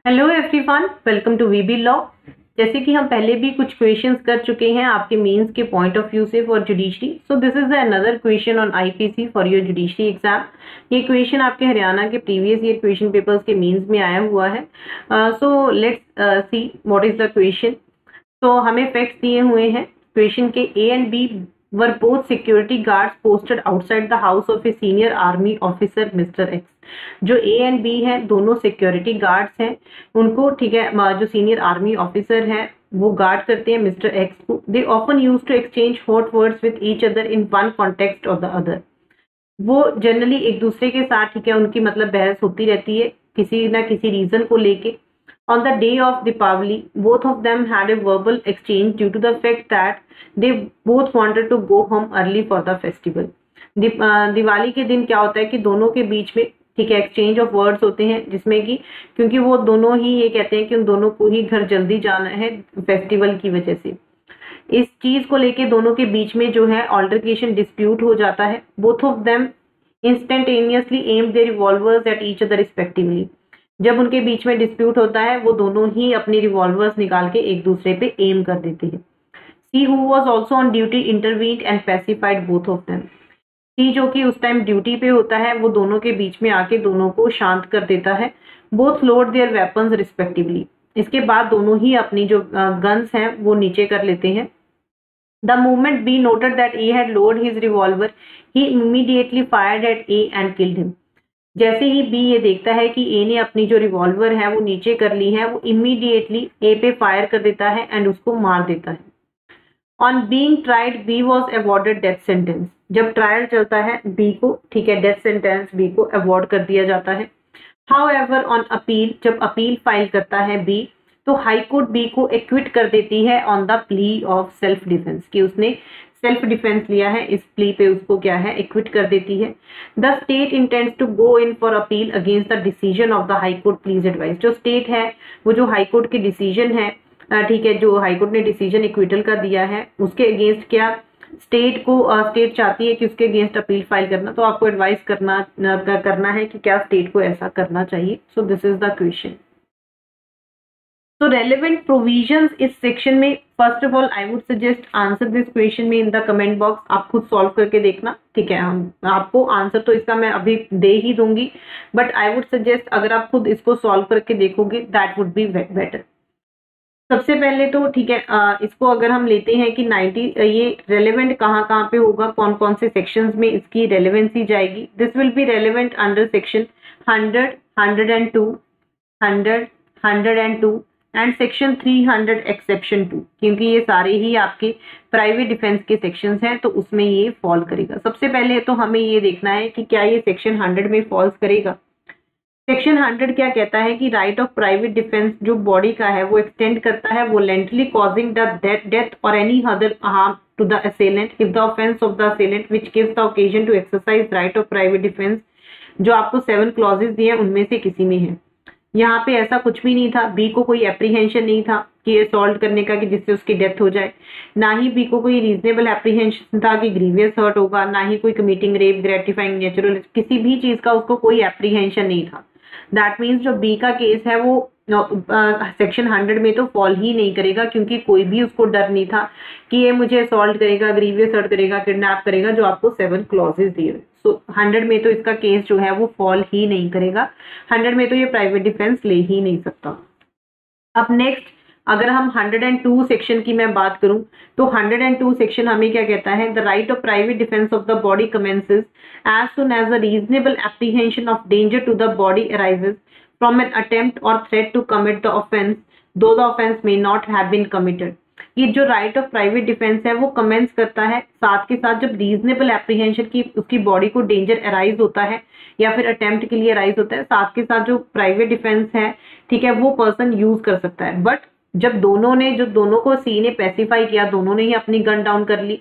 Hello everyone, welcome to VB law. जैसे कि हम पहले भी कुछ क्वेश्चंस कर चुके हैं आपके मेंस के पॉइंट ऑफ व्यू से for judiciary. So this is another question on IPC for your judiciary exam. ये क्वेश्चन आपके हरियाणा के प्रीवियस ईयर क्वेश्चन पेपर्स के मेंस में आया हुआ है। So let's see what is the question. तो हमें फैक्ट्स दिए हुए हैं क्वेश्चन के। A and B were both security guards posted outside the house of a senior army officer mister X. जो ए एंड बी है दोनों सिक्योरिटी गार्ड्स हैं। उनको ठीक है, जो सीनियर आर्मी ऑफिसर है वो गार्ड करते हैं मिस्टर एक्स को। They often use to exchange hot words with each other in one context और द अदर। वो जनरली एक दूसरे के साथ ठीक है उनकी मतलब बहस होती रहती है किसी ना किसी रीजन को लेके। On the day of Deepavali, both of them had a verbal exchange due to the fact that they both wanted to go home early for the festival. Diwali के दिन क्या होता है कि दोनों के बीच में ठीक है एक्सचेंज ऑफ वर्ड्स होते हैं, जिसमें कि क्योंकि वो दोनों ही ये कहते हैं कि उन दोनों को ही घर जल्दी जाना है फेस्टिवल की वजह से। इस चीज को लेके दोनों के बीच में जो है ऑल्टरकेशन डिस्प्यूट हो जाता है। Both of them instantaneously aim their revolvers at each other respectively. जब उनके बीच में डिस्प्यूट होता है वो दोनों ही अपनी रिवॉल्वर्स निकाल के एक दूसरे पे एम कर देते हैं। She who was also on duty intervened and pacified both of them. She जो कि उस टाइम ड्यूटी पे होता है वो दोनों के बीच में आके दोनों को शांत कर देता है। Both load their weapons respectively. इसके बाद दोनों ही अपनी जो गन्स हैं वो नीचे कर लेते हैं। The moment be noted that A had load his revolver, he immediately fired eight A and killed him. जैसे ही बी ये देखता है कि ए ने अपनी जो रिवॉल्वर है वो नीचे कर ली है, वो इमीडिएटली ए पे फायर कर देता है एंड उसको मार देता है। On being tried B was awarded death sentence. जब ट्रायल चलता है बी को ठीक है डेथ सेंटेंस बी को अवॉर्ड कर दिया जाता है। हाउएवर ऑन अपील, जब अपील फाइल करता है बी तो हाई कोर्ट बी को एक्विट कर देती है on the plea of self defence, कि उसने सेल्फ डिफेंस लिया है, इस प्ली पे उसको क्या है एक्विट कर देती है। The state intends to go in for appeal against the decision of the high court please advise. जो स्टेट है वो जो हाई कोर्ट की डिसीजन है ठीक है, जो हाई कोर्ट ने डिसीजन इक्विटल का दिया है उसके अगेंस्ट क्या स्टेट चाहती है कि उसके अगेंस्ट अपील फाइल करना, तो आपको एडवाइस करना है कि क्या स्टेट को ऐसा करना चाहिए। सो this is the question. So relevant provisions इस सेक्शन में first of all I would suggest answer this question में इन द कमेंट बॉक्स। आप खुद सॉल्व करके देखना ठीक है। हम आपको आंसर तो इसका मैं अभी दे ही दूंगी, बट आई वुड सजेस्ट अगर आप खुद इसको सॉल्व करके देखोगे दैट वुड बी बेटर। सबसे पहले तो ठीक है इसको अगर हम लेते हैं कि 90 ये रेलेवेंट कहाँ कहाँ पे होगा, कौन कौन से सेक्शंस में इसकी रेलेवेंसी जाएगी। This will B relevant under section 100, 102, 100, 102 and section 300 exception 2, क्योंकि ये सारे ही आपके प्राइवेट डिफेंस के सेक्शंस हैं तो उसमें ये फॉल करेगा। सबसे पहले तो हमें ये देखना है कि क्या ये सेक्शन 100 में फॉल्स करेगा। सेक्शन 100 क्या कहता है कि राइट ऑफ प्राइवेट डिफेंस जो बॉडी का है वो एक्सटेंड करता है वॉलेंटली कॉजिंग द डेथ और any other harm to the assailant if the offence of the assailant which gives the occasion to exercise right of private defence. जो आपको 7 clauses दिए हैं उनमें से किसी में है। यहाँ पे ऐसा कुछ भी नहीं था, बी को कोई एप्रीहेंशन नहीं था कि असॉल्ट करने का कि जिससे उसकी डेथ हो जाए, ना ही बी को कोई रीजनेबल एप्रीहेंशन था कि ग्रीवियस हर्ट होगा, ना ही कोई कमिटिंग रेप, ग्रेटिफाइंग नेचुरल, किसी भी चीज का उसको कोई एप्रीहेंशन नहीं था। दैट मीन्स जो बी का केस है वो सेक्शन 100 में तो फॉल ही नहीं करेगा, क्योंकि कोई भी उसको डर नहीं था कि ये मुझे असॉल्ट करेगा, ग्रीवियस हर्ट करेगा, किडनैप करेगा, जो आपको 7 क्लॉजेस दिए। सो 100 में तो इसका केस जो है वो फॉल ही नहीं करेगा। 100 में तो ये प्राइवेट डिफेंस ले ही नहीं सकता। अब नेक्स्ट अगर हम 102 सेक्शन की मैं बात करूं तो 102 सेक्शन हमें क्या कहता है, the right of private defence of the body commences as soon as a reasonable apprehension of danger to the body arises from an attempt और threat to commit the offence though the offence may not have been committed. ये जो right of private defence है वो commence करता है साथ के साथ जब रीजनेबल एप्रीहेंशन की उसकी बॉडी को डेंजर अराइज होता है या फिर अटेम्प्ट के लिए अराइज होता है, साथ के साथ जो प्राइवेट डिफेंस है ठीक है वो पर्सन यूज कर सकता है। बट जब दोनों को सी ने पैसिफाई किया, दोनों ने ही अपनी गन डाउन कर ली,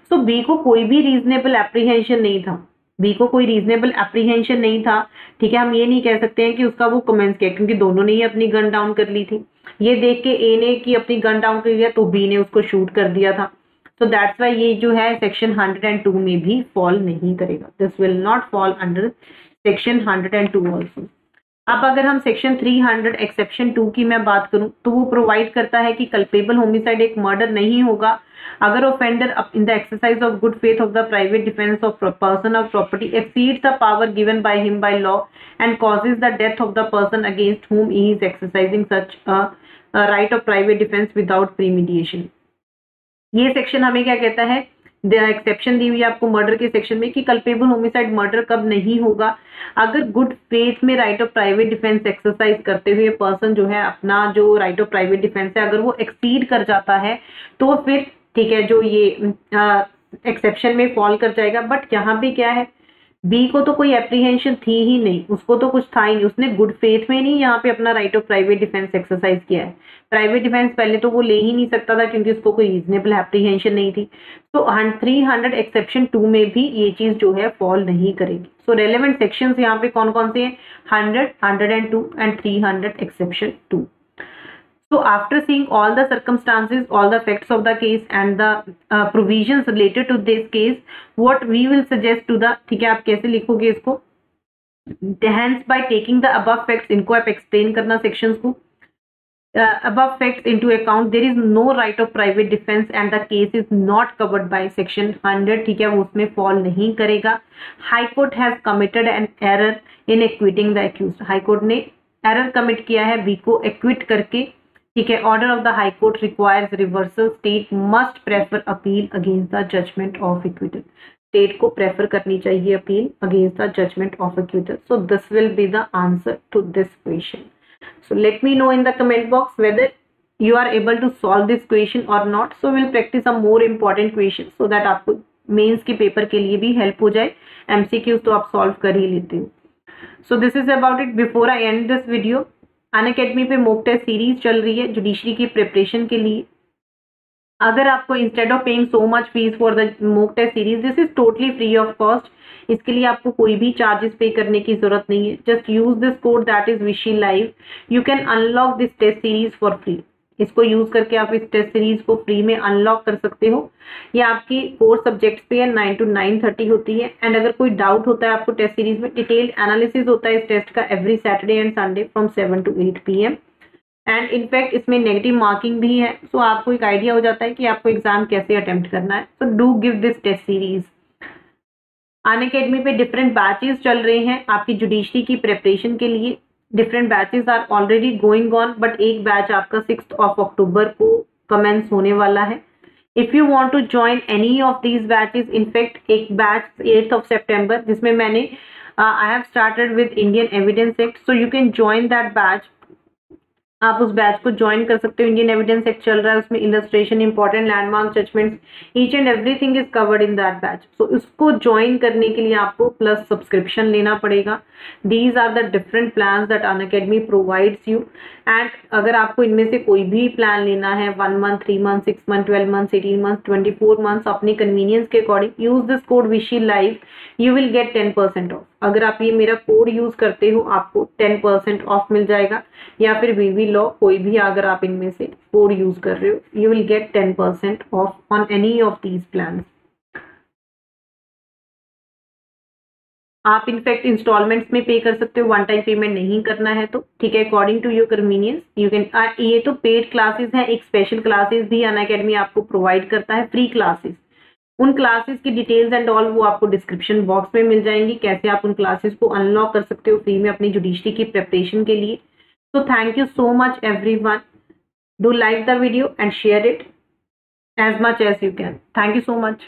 सो बी को कोई भी रीजनेबल एप्रीहेंशन नहीं था। बी को कोई रीजनेबल एप्रीहेंशन नहीं था ठीक है। हम ये नहीं कह सकते हैं कि उसका वो कमेंस किया, क्योंकि दोनों ने ही अपनी गन डाउन कर ली थी। ये देख के ए ने कि अपनी गन डाउन कर लिया तो बी ने उसको शूट कर दिया था। तो दैट्स वाई ये जो है सेक्शन 102 में भी फॉल नहीं करेगा। This will not fall under section 102 also. अब अगर हम सेक्शन 300 एक्सेप्शन 2 की मैं बात करूं तो वो प्रोवाइड करता है कि कल्पेबल होमिसाइड एक मर्डर नहीं होगा अगर offender in the exercise of good faith of the private defence of person और property exceeds the power given by him by law and causes the death of the person against whom he is exercising such a right of private defense without premeditation। ये section हमें क्या कहता है, exception दी हुई है आपको murder के section में कि कल्पेबल होमिसाइड मर्डर कब नहीं होगा, अगर गुड फेथ में right of private defence exercise करते हुए पर्सन जो है अपना जो राइट ऑफ प्राइवेट डिफेंस है अगर वो एक्सीड कर जाता है तो फिर ठीक है जो ये एक्सेप्शन में फॉल कर जाएगा। बट यहाँ पे क्या है, बी को तो कोई एप्रीहेंशन थी ही नहीं, उसको तो कुछ था ही नहीं, उसने गुड फेथ में नहीं यहाँ पे अपना right of private defence exercise किया है। प्राइवेट डिफेंस पहले तो वो ले ही नहीं सकता था क्योंकि उसको कोई रीजनेबल एप्रीहेंशन नहीं थी। तो 300 एक्सेप्शन 2 में भी ये चीज जो है फॉल नहीं करेगी। सो रेलेवेंट सेक्शंस यहाँ पे कौन कौन से हैं, 100, 102 and 300 exception 2। So after seeing all the circumstances, all the facts of the case and the provisions related to this case, what we will suggest to the, ठीक है आप कैसे लिखोगे इसको, hence by taking the above facts, इनको आप explain करना sections को, above facts into account, there is no right of private defense and the case is not covered by section 100, ठीक है वो उसमें fall नहीं करेगा। High Court has committed an error in acquitting the accused, high court ने error commit किया है B को acquit करके, ठीक है। Order of the high court requires reversal, state must prefer appeal against the judgment of acquittal, state को prefer करनी चाहिए appeal against the judgment of acquittal. So this will be the answer to this question. So let me know in the comment box whether you are able to solve this question or not. So we'll practice some more important questions so that आपको mains के paper के लिए भी help हो जाए। MCQs तो आप solve कर ही लेते हो। So this is about it. Before I end this video, Unacademy पे मॉक टेस्ट सीरीज चल रही है जुडिशरी की प्रिपरेशन के लिए। अगर आपको instead of paying so much fees for the mock test series, this is totally free of cost, इसके लिए आपको कोई भी चार्जेस पे करने की जरूरत नहीं है। Just use this code that is विशी live, you can unlock this test series for free. इसको यूज करके आप इस टेस्ट सीरीज को फ्री में अनलॉक कर सकते हो। ये आपकी कोर सब्जेक्ट्स पे है, 9 to 9:30 होती है। एंड अगर कोई डाउट होता है आपको टेस्ट सीरीज में, डिटेल्ड एनालिसिस होता है इस टेस्ट का every Saturday and Sunday from 7 to 8 PM। And in fact इसमें नेगेटिव मार्किंग भी है, सो आपको एक आइडिया हो जाता है कि आपको एग्जाम कैसे अटेम्प्ट करना है। So do give this test series. Unacademy पे डिफरेंट बैचेस चल रहे हैं आपकी जुडिशरी की प्रिपरेशन के लिए। Different batches are already going on, but एक बैच आपका 6 अक्टूबर को कमेंस होने वाला है। If you want to join any of these batches, in fact एक बैच 8 सितंबर जिसमें मैंने I have started with Indian evidence act, so you can join that batch. आप उस बैच को ज्वाइन कर सकते हो। इंडियन एविडेंस एक्ट चल रहा है, उसमें illustration, important landmark judgements, each and everything is covered in that batch. So इसको ज्वाइन करने के लिए आपको प्लस सब्सक्रिप्शन लेना पड़ेगा। These are the different plans that Unacademy provides you. And अगर आपको इनमें से कोई भी प्लान लेना है, 1 month, 3 months, 6 months, 12 months, 18 months, 24 months, अपनी कन्वीनियंस के अकॉर्डिंग यूज दिस कोड विशी live, you will get 10% of. अगर आप ये मेरा कोड यूज करते हो आपको 10% ऑफ मिल जाएगा, या फिर वीवी लॉ, कोई भी अगर आप इनमें से कोड यूज कर रहे हो, you will get 10% of on any of these plans. आप इनफैक्ट इंस्टॉलमेंट्स में पे कर सकते हो, वन टाइम पेमेंट नहीं करना है तो, ठीक है, according to your convenience you can. ये तो पेड क्लासेस हैं, एक स्पेशल क्लासेस भी अनअकैडमी आपको प्रोवाइड करता है, फ्री क्लासेस। उन क्लासेस की डिटेल्स एंड ऑल वो आपको डिस्क्रिप्शन बॉक्स में मिल जाएंगी, कैसे आप उन क्लासेस को अनलॉक कर सकते हो फ्री में अपनी जुडिशरी की प्रिपरेशन के लिए। So thank you so much everyone. Do like the video and share it as much as you can. Thank you so much.